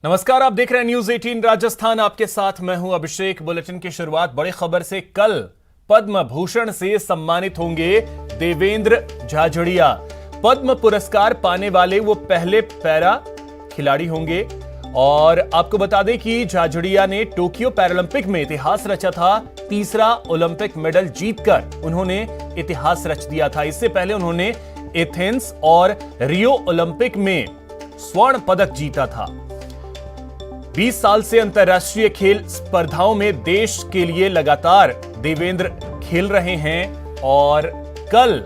नमस्कार, आप देख रहे हैं न्यूज 18 राजस्थान। आपके साथ मैं हूं अभिषेक। बुलेटिन की शुरुआत बड़ी खबर से। कल पद्म भूषण से सम्मानित होंगे देवेंद्र झाझड़िया। पद्म पुरस्कार पाने वाले वो पहले पैरा खिलाड़ी होंगे। और आपको बता दें कि झाझड़िया ने टोक्यो पैरालंपिक में इतिहास रचा था। तीसरा ओलंपिक मेडल जीतकर उन्होंने इतिहास रच दिया था। इससे पहले उन्होंने एथेंस और रियो ओलंपिक में स्वर्ण पदक जीता था। 20 साल से अंतर्राष्ट्रीय खेल स्पर्धाओं में देश के लिए लगातार देवेंद्र खेल रहे हैं और कल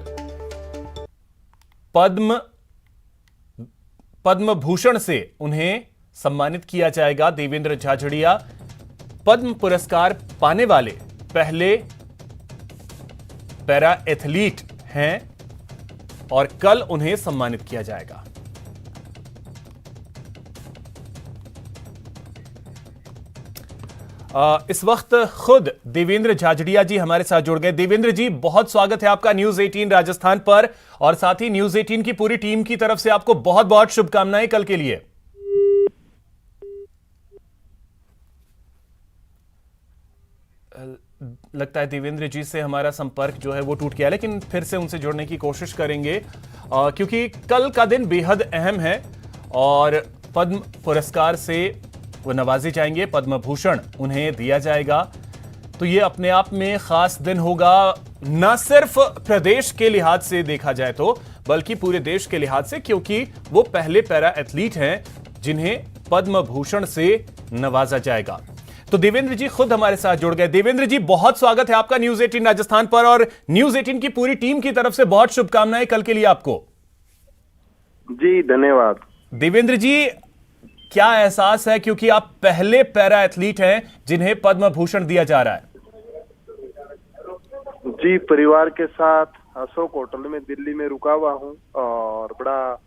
पद्म भूषण से उन्हें सम्मानित किया जाएगा। देवेंद्र झाझड़िया पद्म पुरस्कार पाने वाले पहले पैरा एथलीट हैं और कल उन्हें सम्मानित किया जाएगा। इस वक्त खुद देवेंद्र झाझड़िया जी हमारे साथ जुड़ गए। देवेंद्र जी, बहुत स्वागत है आपका न्यूज 18 राजस्थान पर और साथ ही न्यूज 18 की पूरी टीम की तरफ से आपको बहुत बहुत शुभकामनाएं कल के लिए। लगता है देवेंद्र जी से हमारा संपर्क जो है वो टूट गया, लेकिन फिर से उनसे जुड़ने की कोशिश करेंगे क्योंकि कल का दिन बेहद अहम है और पद्म पुरस्कार से वो नवाजे जाएंगे। पद्म भूषण उन्हें दिया जाएगा, तो ये अपने आप में खास दिन होगा, न सिर्फ प्रदेश के लिहाज से देखा जाए तो बल्कि पूरे देश के लिहाज से, क्योंकि वो पहले पैरा एथलीट हैं जिन्हें पद्म भूषण से नवाजा जाएगा। तो देवेंद्र जी खुद हमारे साथ जुड़ गए। देवेंद्र जी, बहुत स्वागत है आपका न्यूज 18 राजस्थान पर और न्यूज 18 की पूरी टीम की तरफ से बहुत शुभकामनाएं कल के लिए आपको। जी धन्यवाद। देवेंद्र जी, क्या एहसास है, क्योंकि आप पहले पैरा एथलीट हैं जिन्हें पद्म भूषण दिया जा रहा है? जी, परिवार के साथ अशोक होटल में दिल्ली में रुका हुआ हूं और बड़ा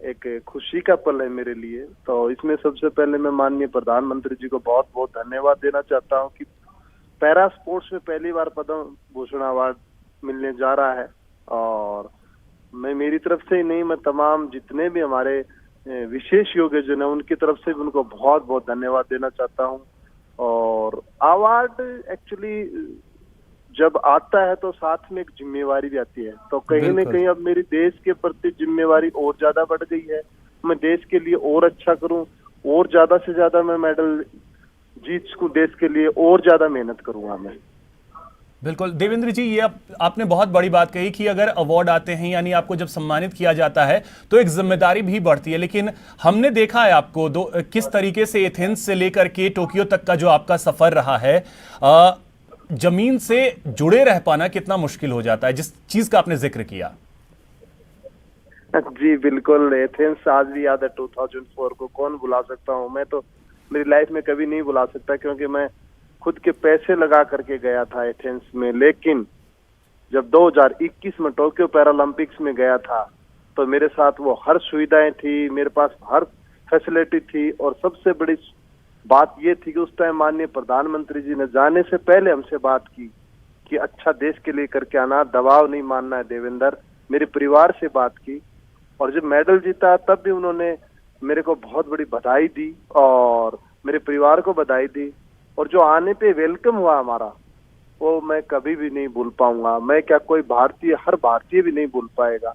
एक खुशी का पल है मेरे लिए। तो इसमें सबसे पहले मैं माननीय प्रधानमंत्री जी को बहुत बहुत धन्यवाद देना चाहता हूं कि पैरा स्पोर्ट्स में पहली बार पद्म भूषण अवार्ड मिलने जा रहा है। और मैं मेरी तरफ से ही नहीं, मैं तमाम जितने भी हमारे विशेष योग्यजन है उनकी तरफ से भी उनको बहुत बहुत धन्यवाद देना चाहता हूं। और अवार्ड एक्चुअली जब आता है तो साथ में एक जिम्मेवारी भी आती है, तो कहीं न कहीं अब मेरी देश के प्रति जिम्मेवारी और ज्यादा बढ़ गई है। मैं देश के लिए और अच्छा करूं और ज्यादा से ज्यादा मैं मेडल जीत सकूं, देश के लिए और ज्यादा मेहनत करूंगा मैं। बिल्कुल देवेंद्र जी, ये आपने बहुत बड़ी बात कही कि अगर अवार्ड आते हैं यानी आपको जब सम्मानित किया जाता है तो एक जिम्मेदारी भी बढ़ती है। लेकिन हमने देखा है आपको किस तरीके से एथेंस से लेकर के टोक्यो तक का जो आपका सफर रहा है, जमीन से जुड़े रह पाना कितना मुश्किल हो जाता है, जिस चीज का आपने जिक्र किया। जी बिल्कुल, एथेंस आज भी याद है 2004 को, कौन भुला सकता हूँ। मैं तो मेरी लाइफ में कभी नहीं भुला सकता क्योंकि मैं खुद के पैसे लगा करके गया था एथेंस में। लेकिन जब 2021 में टोक्यो पैरालंपिक्स में गया था तो मेरे साथ वो हर सुविधाएं थी, मेरे पास हर फैसिलिटी थी और सबसे बड़ी बात ये थी कि उस टाइम माननीय प्रधानमंत्री जी ने जाने से पहले हमसे बात की कि अच्छा देश के लिए करके आना, दबाव नहीं मानना है देवेंद्र। मेरे परिवार से बात की और जब मेडल जीता तब भी उन्होंने मेरे को बहुत बड़ी बधाई दी और मेरे परिवार को बधाई दी। और जो आने पे वेलकम हुआ हमारा, वो मैं कभी भी नहीं भूल पाऊंगा। मैं क्या, कोई भारतीय, हर भारतीय भी नहीं भूल पाएगा।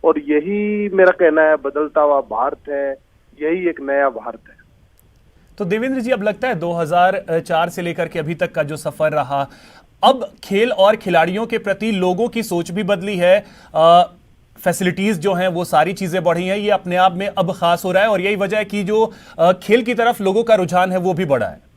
और यही मेरा कहना है, बदलता हुआ भारत है, यही एक नया भारत है। तो देवेंद्र जी, अब लगता है 2004 से लेकर के अभी तक का जो सफर रहा, अब खेल और खिलाड़ियों के प्रति लोगों की सोच भी बदली है, फैसिलिटीज जो हैं वो सारी चीजें बढ़ी हैं, ये अपने आप में अब खास हो रहा है और यही वजह है कि जो खेल की तरफ लोगों का रुझान है वो भी बढ़ा है।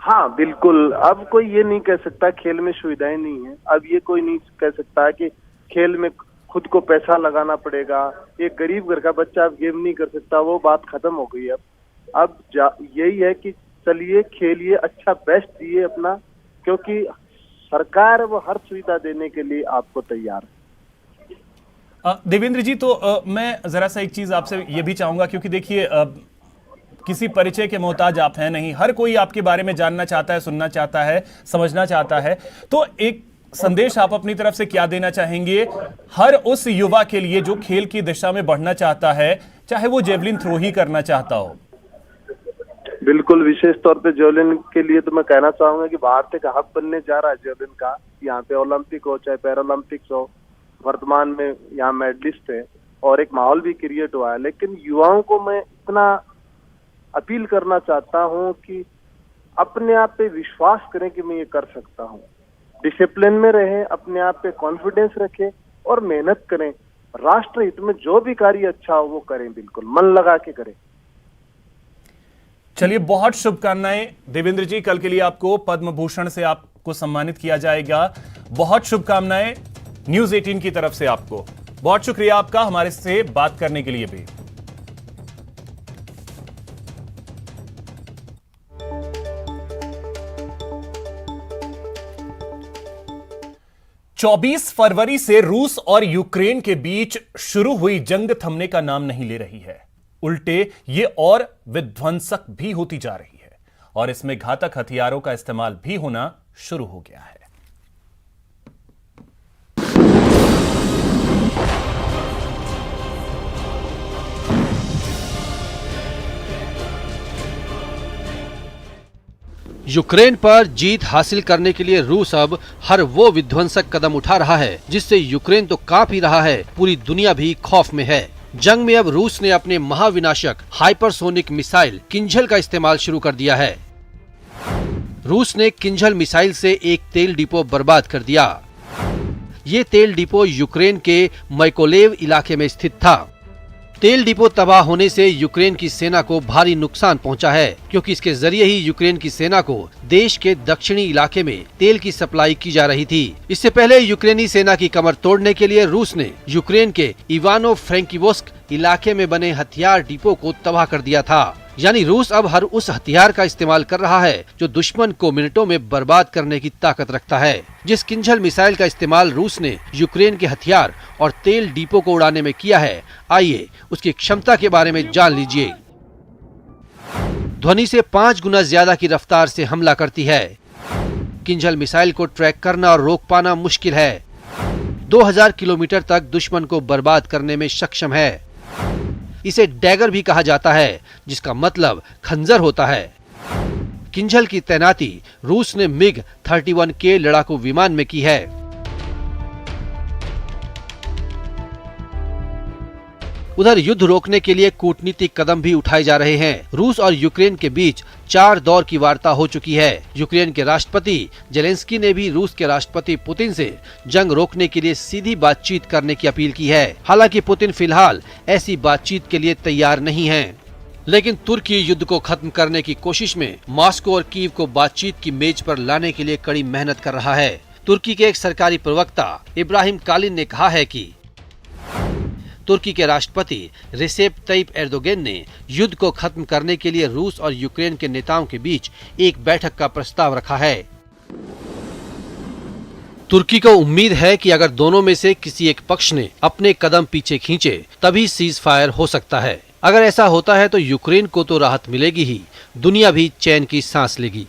हाँ बिल्कुल, अब कोई ये नहीं कह सकता खेल में सुविधाएं नहीं है। अब ये कोई नहीं कह सकता कि खेल में खुद को पैसा लगाना पड़ेगा, एक गरीब घर का बच्चा अब गेम नहीं कर सकता, वो बात खत्म हो गई है। अब यही है कि चलिए खेलिए, अच्छा बेस्ट दिए अपना, क्योंकि सरकार वो हर सुविधा देने के लिए आपको तैयार है। देवेंद्र जी, तो मैं जरा सा एक चीज आपसे ये भी चाहूंगा, क्योंकि देखिए किसी परिचय के मोहताज आप हैं नहीं, हर कोई आपके बारे में जानना चाहता है, सुनना चाहता है, समझना चाहता है। तो एक संदेश आप अपनी तरफ से क्या देना चाहेंगे हर उस युवा के लिए जो खेल की दिशा में बढ़ना चाहता है, चाहे वो जेवलिन थ्रो ही करना चाहता हो? बिल्कुल, विशेष तौर पे जेवलिन के लिए तो मैं कहना चाहूंगा कि भारत का हब बनने जा रहा है जेवलिन का। यहाँ पे ओलंपिक हो चाहे पैरालंपिक्स हो, वर्तमान में यहाँ मेडलिस्ट है और एक माहौल भी क्रिएट हुआ है। लेकिन युवाओं को मैं इतना अपील करना चाहता हूँ कि अपने आप पे विश्वास करें कि मैं ये कर सकता हूँ, डिसिप्लिन में रहें, अपने आप पे कॉन्फिडेंस रखें और मेहनत करें। राष्ट्र हित में जो भी कार्य अच्छा हो वो करें, बिल्कुल मन लगा के करें। चलिए, बहुत शुभकामनाएं देवेंद्र जी, कल के लिए आपको पद्म भूषण से आपको सम्मानित किया जाएगा। बहुत शुभकामनाएं न्यूज 18 की तरफ से आपको। बहुत शुक्रिया आपका हमारे से बात करने के लिए भी। चौबीस फरवरी से रूस और यूक्रेन के बीच शुरू हुई जंग थमने का नाम नहीं ले रही है। उल्टे ये और विध्वंसक भी होती जा रही है और इसमें घातक हथियारों का इस्तेमाल भी होना शुरू हो गया है। यूक्रेन पर जीत हासिल करने के लिए रूस अब हर वो विध्वंसक कदम उठा रहा है जिससे यूक्रेन तो कांप ही रहा है, पूरी दुनिया भी खौफ में है। जंग में अब रूस ने अपने महाविनाशक हाइपरसोनिक मिसाइल किंझल का इस्तेमाल शुरू कर दिया है। रूस ने किंझल मिसाइल से एक तेल डिपो बर्बाद कर दिया। ये तेल डिपो यूक्रेन के मैकोलेव इलाके में स्थित था। तेल डिपो तबाह होने से यूक्रेन की सेना को भारी नुकसान पहुंचा है, क्योंकि इसके जरिए ही यूक्रेन की सेना को देश के दक्षिणी इलाके में तेल की सप्लाई की जा रही थी। इससे पहले यूक्रेनी सेना की कमर तोड़ने के लिए रूस ने यूक्रेन के इवानो फ्रैंकिवोस्क इलाके में बने हथियार डिपो को तबाह कर दिया था। यानी रूस अब हर उस हथियार का इस्तेमाल कर रहा है जो दुश्मन को मिनटों में बर्बाद करने की ताकत रखता है। जिस किंझल मिसाइल का इस्तेमाल रूस ने यूक्रेन के हथियार और तेल डिपो को उड़ाने में किया है, आइए उसकी क्षमता के बारे में जान लीजिए। ध्वनि से 5 गुना ज्यादा की रफ्तार से हमला करती है। किंझल मिसाइल को ट्रैक करना और रोक पाना मुश्किल है। 2000 किलोमीटर तक दुश्मन को बर्बाद करने में सक्षम है। इसे डैगर भी कहा जाता है, जिसका मतलब खंजर होता है। किंझल की तैनाती रूस ने मिग 31K लड़ाकू विमान में की है। उधर युद्ध रोकने के लिए कूटनीतिक कदम भी उठाए जा रहे हैं। रूस और यूक्रेन के बीच 4 दौर की वार्ता हो चुकी है। यूक्रेन के राष्ट्रपति जेलेंस्की ने भी रूस के राष्ट्रपति पुतिन से जंग रोकने के लिए सीधी बातचीत करने की अपील की है। हालांकि पुतिन फिलहाल ऐसी बातचीत के लिए तैयार नहीं हैं। लेकिन तुर्की युद्ध को खत्म करने की कोशिश में मॉस्को और कीव को बातचीत की मेज पर लाने के लिए कड़ी मेहनत कर रहा है। तुर्की के एक सरकारी प्रवक्ता इब्राहिम कालिन ने कहा है कि तुर्की के राष्ट्रपति रिसेप तय्यिप एर्दोगन ने युद्ध को खत्म करने के लिए रूस और यूक्रेन के नेताओं के बीच एक बैठक का प्रस्ताव रखा है। तुर्की को उम्मीद है कि अगर दोनों में से किसी एक पक्ष ने अपने कदम पीछे खींचे तभी सीज फायर हो सकता है। अगर ऐसा होता है तो यूक्रेन को तो राहत मिलेगी ही, दुनिया भी चैन की सांस लेगी।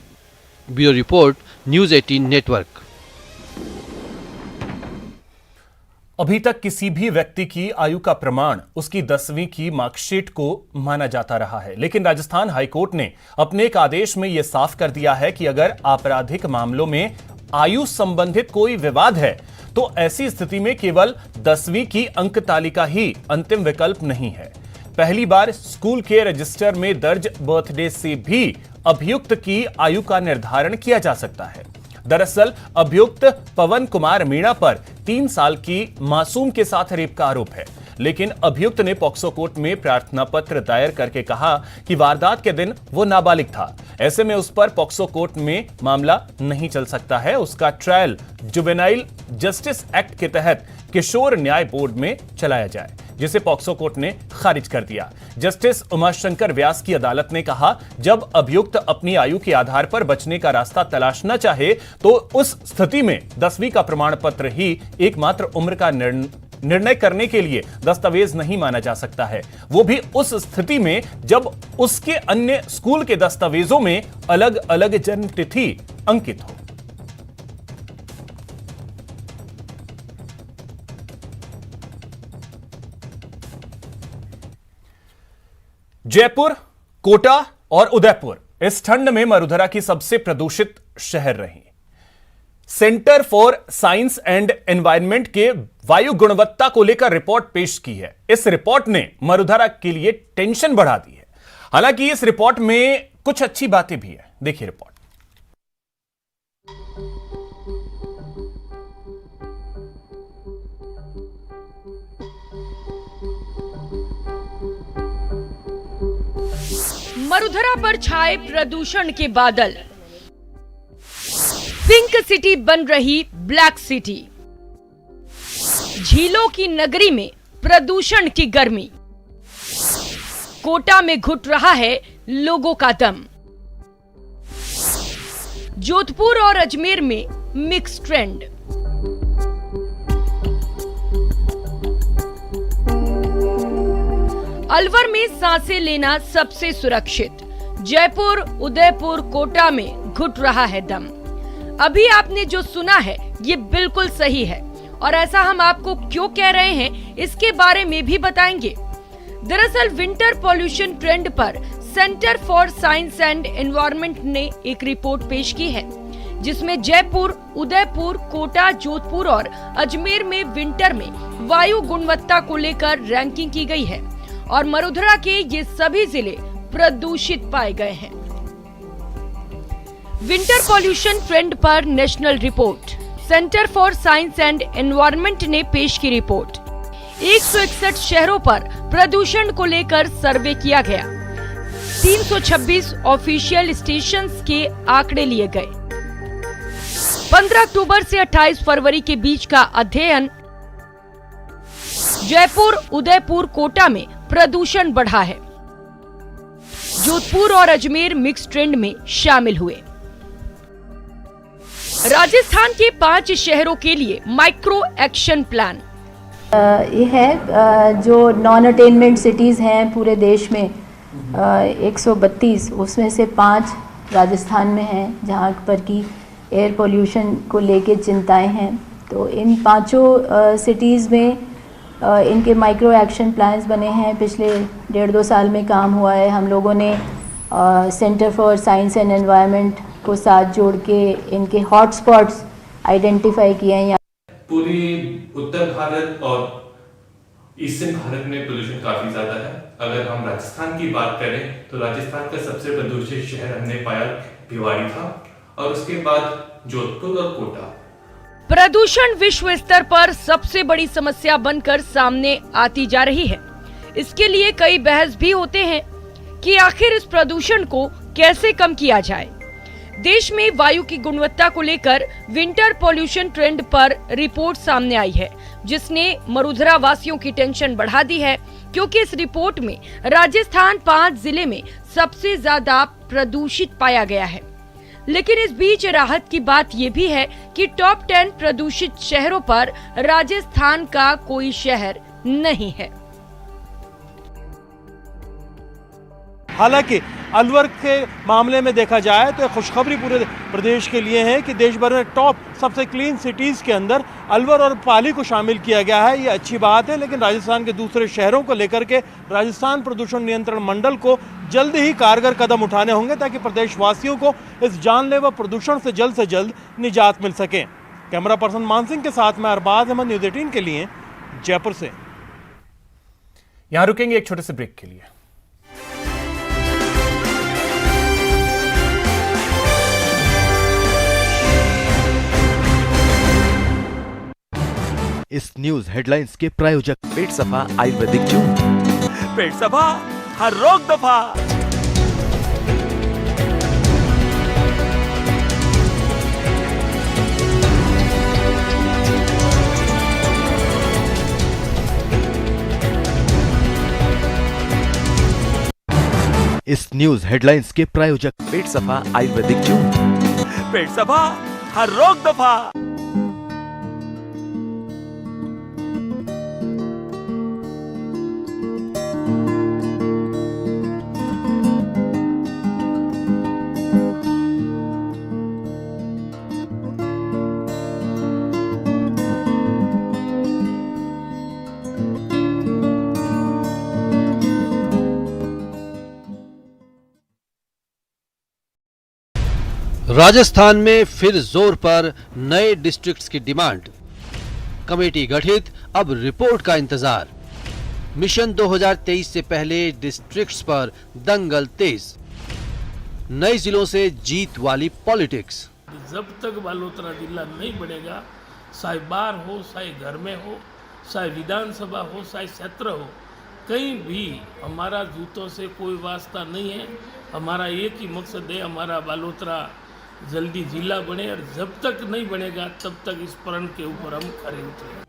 Bureau report, news 18 network. अभी तक किसी भी व्यक्ति की आयु का प्रमाण उसकी 10वीं की मार्कशीट को माना जाता रहा है, लेकिन राजस्थान हाईकोर्ट ने अपने एक आदेश में यह साफ कर दिया है कि अगर आपराधिक मामलों में आयु संबंधित कोई विवाद है तो ऐसी स्थिति में केवल 10वीं की अंक तालिका ही अंतिम विकल्प नहीं है। पहली बार स्कूल के रजिस्टर में दर्ज बर्थडे से भी अभियुक्त की आयु का निर्धारण किया जा सकता है। दरअसल अभियुक्त पवन कुमार मीणा पर 3 साल की मासूम के साथ रेप का आरोप है, लेकिन अभियुक्त ने पॉक्सो कोर्ट में प्रार्थना पत्र दायर करके कहा कि वारदात के दिन वो नाबालिग था। ऐसे में उस पर पॉक्सो कोर्ट में मामला नहीं चल सकता है। उसका ट्रायल जुवेनाइल जस्टिस एक्ट के तहत किशोर न्याय बोर्ड में चलाया जाए, जिसे पॉक्सो कोर्ट ने खारिज कर दिया। जस्टिस उमाशंकर व्यास की अदालत ने कहा, जब अभियुक्त अपनी आयु के आधार पर बचने का रास्ता तलाशना चाहे तो उस स्थिति में 10वीं का प्रमाण पत्र ही एकमात्र उम्र का निर्णय करने के लिए दस्तावेज नहीं माना जा सकता है, वो भी उस स्थिति में जब उसके अन्य स्कूल के दस्तावेजों में अलग अलग जन्म तिथि अंकित हो। जयपुर, कोटा और उदयपुर इस ठंड में मरुधरा की सबसे प्रदूषित शहर रही। Centre for science and environment के वायु गुणवत्ता को लेकर रिपोर्ट पेश की है। इस रिपोर्ट ने मरुधरा के लिए टेंशन बढ़ा दी है। हालांकि इस रिपोर्ट में कुछ अच्छी बातें भी है। देखिए रिपोर्ट। मरुधरा पर छाए प्रदूषण के बादल। पिंक सिटी बन रही ब्लैक सिटी। झीलों की नगरी में प्रदूषण की गर्मी। कोटा में घुट रहा है लोगों का दम। जोधपुर और अजमेर में मिक्स ट्रेंड। अलवर में सांसें लेना सबसे सुरक्षित। जयपुर, उदयपुर, कोटा में घुट रहा है दम। अभी आपने जो सुना है ये बिल्कुल सही है और ऐसा हम आपको क्यों कह रहे हैं इसके बारे में भी बताएंगे। दरअसल विंटर पॉल्यूशन ट्रेंड पर centre for science and environment ने एक रिपोर्ट पेश की है जिसमें जयपुर, उदयपुर, कोटा, जोधपुर और अजमेर में विंटर में वायु गुणवत्ता को लेकर रैंकिंग की गई है और मरुधरा के ये सभी जिले प्रदूषित पाए गए हैं। विंटर पॉल्यूशन ट्रेंड पर national report. Centre for science and environment ने पेश की रिपोर्ट। 161 शहरों पर प्रदूषण को लेकर सर्वे किया गया। 326 ऑफिशियल स्टेशंस के आंकड़े लिए गए। 15 अक्टूबर से 28 फरवरी के बीच का अध्ययन। जयपुर, उदयपुर, कोटा में प्रदूषण बढ़ा है। जोधपुर और अजमेर मिक्स ट्रेंड में शामिल हुए। राजस्थान के 5 शहरों के लिए माइक्रो एक्शन प्लान। ये है जो नॉन अटेनमेंट सिटीज़ हैं पूरे देश में 132, उसमें से 5 राजस्थान में हैं जहाँ पर की एयर पोल्यूशन को लेके चिंताएं हैं। तो इन 5 सिटीज़ में इनके माइक्रो एक्शन प्लान्स बने हैं। पिछले 1.5-2 साल में काम हुआ है। हम लोगों ने centre for science and environment को साथ जोड़ के इनके हॉट स्पॉट्स आइडेंटिफाई किए हैं। पूरी उत्तर भारत और ईस्टर्न भारत में प्रदूषण काफी ज्यादा है। अगर हम राजस्थान की बात करें तो राजस्थान का सबसे प्रदूषित शहर हमने पाया भिवाड़ी था और उसके बाद जोधपुर और कोटा। प्रदूषण विश्व स्तर पर सबसे बड़ी समस्या बनकर सामने आती जा रही है। इसके लिए कई बहस भी होते हैं कि आखिर इस प्रदूषण को कैसे कम किया जाए। देश में वायु की गुणवत्ता को लेकर विंटर पॉल्यूशन ट्रेंड पर रिपोर्ट सामने आई है जिसने मरुधरा वासियों की टेंशन बढ़ा दी है क्योंकि इस रिपोर्ट में राजस्थान 5 जिले में सबसे ज्यादा प्रदूषित पाया गया है। लेकिन इस बीच राहत की बात ये भी है कि टॉप 10 प्रदूषित शहरों पर राजस्थान का कोई शहर नहीं है। हालांकि अलवर के मामले में देखा जाए तो खुशखबरी पूरे प्रदेश के लिए है कि देश भर में टॉप सबसे क्लीन सिटीज़ के अंदर अलवर और पाली को शामिल किया गया है। ये अच्छी बात है, लेकिन राजस्थान के दूसरे शहरों को लेकर के राजस्थान प्रदूषण नियंत्रण मंडल को जल्द ही कारगर कदम उठाने होंगे ताकि प्रदेशवासियों को इस जानलेवा प्रदूषण से जल्द निजात मिल सके। कैमरा पर्सन मान सिंह के साथ मैं अरबाज अहमद, न्यूज़ 18 के लिए जयपुर से। यहां रुकेंगे एक छोटे से ब्रेक के लिए। इस न्यूज हेडलाइंस के प्रायोजक पेट सफा आयुर्वेदिक जूस। पेट सफा, हर रोग दफा। इस न्यूज हेडलाइंस के प्रायोजक पेट सफा आयुर्वेदिक जूस। पेट सफा, हर रोग दफा। राजस्थान में फिर जोर पर नए डिस्ट्रिक्ट्स की डिमांड। कमेटी गठित, अब रिपोर्ट का इंतजार। मिशन 2023 से पहले डिस्ट्रिक्ट्स पर दंगल तेज। नए जिलों से जीत वाली पॉलिटिक्स। जब तक बालोतरा जिला नहीं बनेगा, चाहे बाहर हो, चाहे घर में हो, चाहे विधानसभा हो, चाहे क्षेत्र हो, कहीं भी हमारा जूतों से कोई वास्ता नहीं है। हमारा एक ही मकसद है, हमारा बालोतरा जल्दी जिला बने, और जब तक नहीं बनेगा तब तक इस प्रण के ऊपर हम खरे उतरेंगे।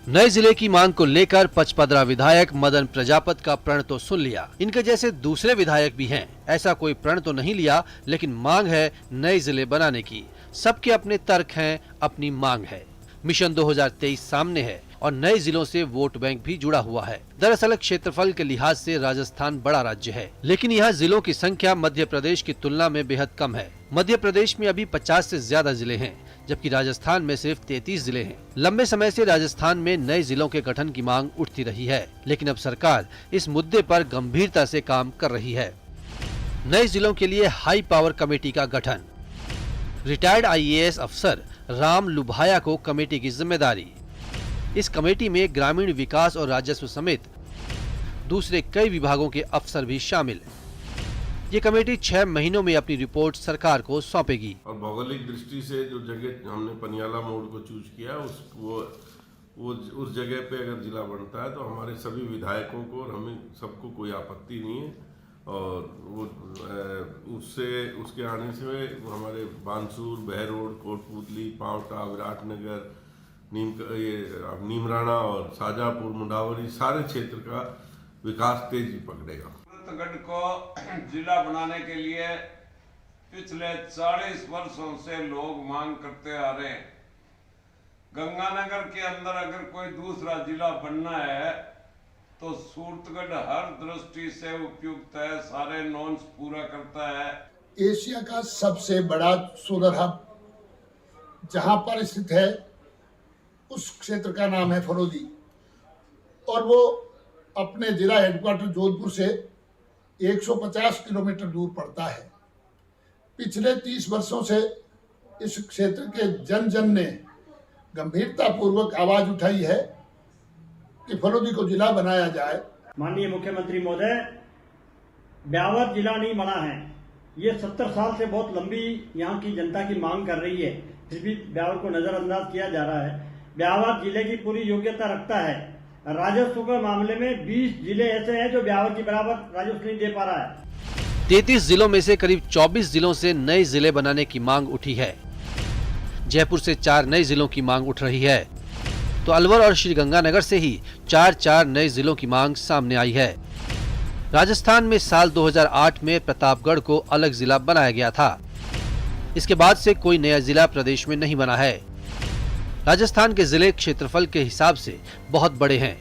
नए जिले की मांग को लेकर पचपदरा विधायक मदन प्रजापत का प्रण तो सुन लिया। इनके जैसे दूसरे विधायक भी हैं। ऐसा कोई प्रण तो नहीं लिया, लेकिन मांग है नए जिले बनाने की। सबके अपने तर्क हैं, अपनी मांग है। मिशन 2023 सामने है और नए जिलों से वोट बैंक भी जुड़ा हुआ है। दरअसल क्षेत्रफल के लिहाज से राजस्थान बड़ा राज्य है, लेकिन यहाँ जिलों की संख्या मध्य प्रदेश की तुलना में बेहद कम है। मध्य प्रदेश में अभी 50 से ज्यादा जिले हैं, जबकि राजस्थान में सिर्फ 33 जिले हैं। लंबे समय से राजस्थान में नए जिलों के गठन की मांग उठती रही है, लेकिन अब सरकार इस मुद्दे पर गंभीरता से काम कर रही है। नए जिलों के लिए हाई पावर कमेटी का गठन। रिटायर्ड IAS अफसर राम लुभाया को कमेटी की जिम्मेदारी। इस कमेटी में ग्रामीण विकास और राजस्व समेत दूसरे कई विभागों के अफसर भी शामिल। ये कमेटी 6 महीनों में अपनी रिपोर्ट सरकार को सौंपेगी। और भौगोलिक दृष्टि से जो जगह हमने पनियाला मोड़ को चूज किया, उस जगह पे अगर जिला बनता है तो हमारे सभी विधायकों को और हमें सबको कोई आपत्ति नहीं है। और वो उसके आने से हमारे बानसूर, बहरोड, कोटपुतली, पांवटा, विराटनगर, नीमराणा और शाजापुर, मुंडावरी सारे क्षेत्र का विकास तेजी पकड़ेगा। गढ़ को जिला बनाने के लिए पिछले 40 वर्षों से लोग मांग करते आ रहे हैं। गंगानगर के अंदर अगर कोई दूसरा जिला बनना है तो सूरतगढ़ हर दृष्टि से उपयुक्त है, सारे नॉर्म्स पूरा करता है। एशिया का सबसे बड़ा सोलर हब जहां पर स्थित है, उस क्षेत्र का नाम है फलोदी, और वो अपने जिला हेडक्वार्टर जोधपुर से 150 किलोमीटर दूर पड़ता है। पिछले 30 वर्षों से इस क्षेत्र के जन जन ने गंभीरता पूर्वक आवाज उठाई है कि फलोदी को जिला बनाया जाए। माननीय मुख्यमंत्री महोदय, ब्यावर जिला नहीं बना है, ये 70 साल से बहुत लंबी यहाँ की जनता की मांग कर रही है, फिर भी ब्यावर को नजरअंदाज किया जा रहा है। ब्यावर जिले की पूरी योग्यता रखता है। राजस्व के मामले में 20 जिले ऐसे हैं जो ब्यावर की बराबर राजस्व नहीं दे पा रहा है। 33 जिलों में से करीब 24 जिलों से नए जिले बनाने की मांग उठी है। जयपुर से 4 नए जिलों की मांग उठ रही है, तो अलवर और श्रीगंगानगर से ही 4 नए जिलों की मांग सामने आई है। राजस्थान में साल 2008 में प्रतापगढ़ को अलग जिला बनाया गया था। इसके बाद से कोई नया जिला प्रदेश में नहीं बना है। राजस्थान के जिले क्षेत्रफल के हिसाब से बहुत बड़े हैं।